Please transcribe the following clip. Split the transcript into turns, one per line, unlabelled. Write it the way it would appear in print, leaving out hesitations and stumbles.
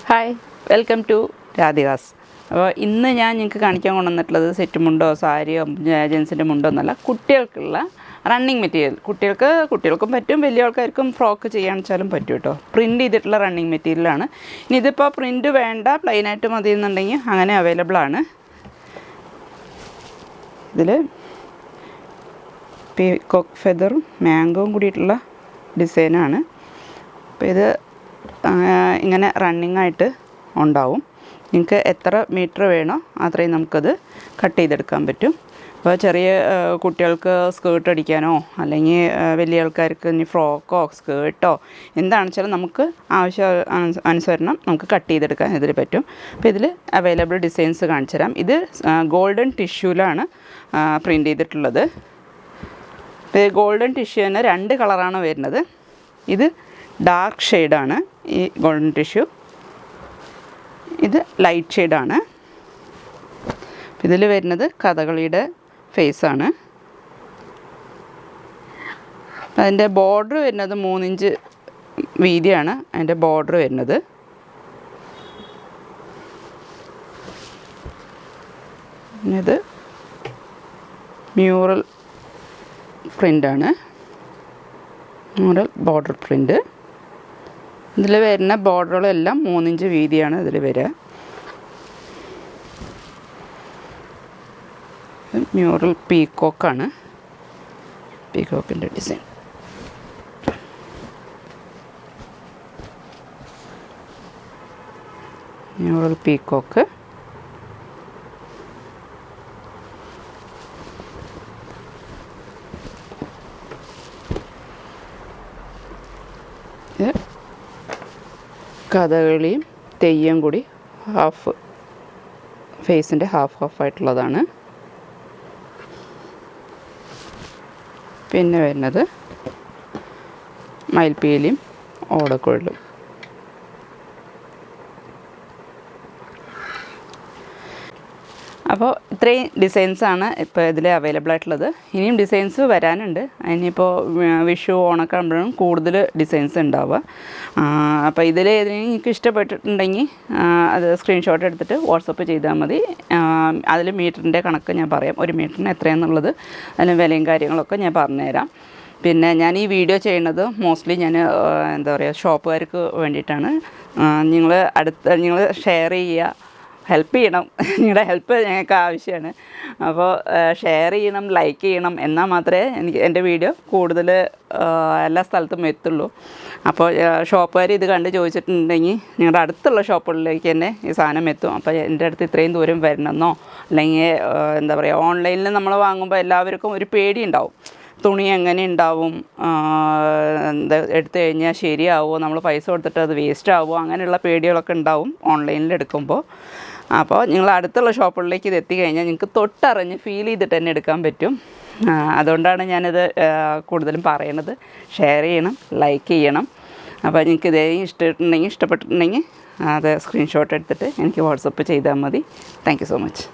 Hi, welcome to Radhika's. അപ്പോൾ ഇന്ന് ഞാൻ നിങ്ങൾക്ക് കാണിക്കാൻ കൊണ്ടുവന്നിട്ടുള്ളത് സെറ്റ് മുണ്ടോ സാരിയോ ജെൻസിൻ്റെ മുണ്ടോ എന്നല്ല, കുട്ടികൾക്കുള്ള റണ്ണിങ് മെറ്റീരിയൽ. കുട്ടികൾക്കും പറ്റും, വലിയ ആൾക്കാർക്കും ഫ്രോക്ക് ചെയ്യാന്ന് വെച്ചാലും പറ്റും കേട്ടോ. പ്രിൻറ്റ് ചെയ്തിട്ടുള്ള റണ്ണിങ് മെറ്റീരിയലാണ്. ഇനി ഇതിപ്പോൾ പ്രിൻറ്റ് വേണ്ട, പ്ലെയിനായിട്ട് മതി എന്നുണ്ടെങ്കിൽ അങ്ങനെ അവൈലബിൾ ആണ്. ഇതിൽ പീകോക്ക് ഫെദറും മാംഗോവും കൂടിയിട്ടുള്ള ഡിസൈനാണ്. അപ്പോൾ ഇത് ഇങ്ങനെ റണ്ണിങ് ആയിട്ട് ഉണ്ടാവും. നിങ്ങൾക്ക് എത്ര മീറ്റർ വേണോ അത്രയും നമുക്കത് കട്ട് ചെയ്തെടുക്കാൻ പറ്റും. അപ്പോൾ ചെറിയ കുട്ടികൾക്ക് സ്കേർട്ട് അടിക്കാനോ അല്ലെങ്കിൽ വലിയ ആൾക്കാർക്ക് ഇനി ഫ്രോക്കോ സ്കേർട്ടോ എന്താണെന്ന് വെച്ചാൽ നമുക്ക് അനുസരണം നമുക്ക് കട്ട് ചെയ്തെടുക്കാൻ ഇതിൽ പറ്റും. അപ്പോൾ ഇതിൽ അവൈലബിൾ ഡിസൈൻസ് കാണിച്ചു തരാം. ഇത് ഗോൾഡൻ ടിഷ്യൂലാണ് പ്രിൻ്റ് ചെയ്തിട്ടുള്ളത്. ഇപ്പോൾ ഗോൾഡൻ ടിഷ്യൂ തന്നെ 2 കളറാണ് വരുന്നത്. ഇത് ഡാർക്ക് ഷെയ്ഡാണ് ഈ ഗോൾഡൻ ടിഷ്യൂ, ഇത് ലൈറ്റ് ഷെയ്ഡാണ്. ഇതിൽ വരുന്നത് കഥകളിയുടെ ഫേസാണ്. അതിൻ്റെ ബോർഡർ വരുന്നത് 3 ഇഞ്ച് വീതിയാണ് അതിൻ്റെ ബോർഡർ വരുന്നത്. ഇത് മ്യൂറൽ പ്രിൻ്റാണ്, മ്യൂറൽ ബോർഡർ പ്രിൻ്റ്. ഇതിൽ വരുന്ന ബോർഡറുകളെല്ലാം 3 ഇഞ്ച് വീതിയാണ് ഇതിൽ വരിക. മ്യൂറൽ പീകോക്കാണ്, പീകോക്കിൻ്റെ ഡിസൈൻ. Mural peacock. കഥകളിയും തെയ്യം കൂടി ഫേസിൻ്റെ ഹാഫായിട്ടുള്ളതാണ്. പിന്നെ വരുന്നത് മയിൽപ്പീലിയും ഓടക്കുഴലും. അപ്പോൾ ഇത്രയും ഡിസൈൻസാണ് ഇപ്പോൾ ഇതിൽ അവൈലബിൾ ആയിട്ടുള്ളത്. ഇനിയും ഡിസൈൻസ് വരാനുണ്ട്. ഇനിയിപ്പോൾ വിഷു ഓണമൊക്കെ ആകുമ്പോഴും കൂടുതൽ ഡിസൈൻസ് ഉണ്ടാവുക. അപ്പോൾ ഇതിൽ ഏതെങ്കിലും നിങ്ങൾക്ക് ഇഷ്ടപ്പെട്ടിട്ടുണ്ടെങ്കിൽ അത് സ്ക്രീൻഷോട്ട് എടുത്തിട്ട് വാട്സപ്പ് ചെയ്താൽ മതി. അതിൽ മീറ്ററിൻ്റെ കണക്ക് ഞാൻ പറയാം, 1 മീറ്ററിന് എത്രയാണെന്നുള്ളത്, അതിന് വിലയും കാര്യങ്ങളൊക്കെ ഞാൻ പറഞ്ഞുതരാം. പിന്നെ ഞാൻ ഈ വീഡിയോ ചെയ്യുന്നത് മോസ്റ്റ്ലി ഞാൻ എന്താ പറയുക, ഷോപ്പുകാർക്ക് വേണ്ടിയിട്ടാണ്. നിങ്ങൾ ഷെയർ ചെയ്യുക, ഹെൽപ്പ് ചെയ്യണം. നിങ്ങളുടെ ഹെൽപ്പ് ഞങ്ങൾക്ക് ആവശ്യമാണ്. അപ്പോൾ ഷെയർ ചെയ്യണം, ലൈക്ക് ചെയ്യണം, എന്നാൽ മാത്രമേ എൻ്റെ വീഡിയോ കൂടുതൽ എല്ലാ സ്ഥലത്തും എത്തുള്ളൂ. അപ്പോൾ ഷോപ്പുകാർ ഇത് കണ്ട് ചോദിച്ചിട്ടുണ്ടെങ്കിൽ നിങ്ങളുടെ അടുത്തുള്ള ഷോപ്പുകളിലേക്ക് തന്നെ ഈ സാധനം എത്തും. അപ്പോൾ എൻ്റെ അടുത്ത് ഇത്രയും ദൂരം വരണമെന്നോ അല്ലെങ്കിൽ എന്താ പറയുക, ഓൺലൈനിൽ നമ്മൾ വാങ്ങുമ്പോൾ എല്ലാവർക്കും ഒരു പേടി ഉണ്ടാവും. തുണി എങ്ങനെ ഉണ്ടാവും, എന്താ എടുത്തു കഴിഞ്ഞാൽ ശരിയാവുമോ, നമ്മൾ പൈസ കൊടുത്തിട്ട് അത് വേസ്റ്റ് ആവുമോ, അങ്ങനെയുള്ള പേടികളൊക്കെ ഉണ്ടാവും ഓൺലൈനിൽ എടുക്കുമ്പോൾ. അപ്പോൾ നിങ്ങൾ അടുത്തുള്ള ഷോപ്പുകളിലേക്ക് ഇത് എത്തിക്കഴിഞ്ഞാൽ നിങ്ങൾക്ക് തൊട്ടറിഞ്ഞ് ഫീൽ ചെയ്തിട്ട് തന്നെ എടുക്കാൻ പറ്റും. അതുകൊണ്ടാണ് ഞാനിത് കൂടുതലും പറയണത്. ഷെയർ ചെയ്യണം, ലൈക്ക് ചെയ്യണം. അപ്പോൾ നിങ്ങൾക്ക് ഇതേ ഇഷ്ടപ്പെട്ടിട്ടുണ്ടെങ്കിൽ അത് സ്ക്രീൻഷോട്ട് എടുത്തിട്ട് എനിക്ക് വാട്സപ്പ് ചെയ്താൽ മതി. Thank you so much.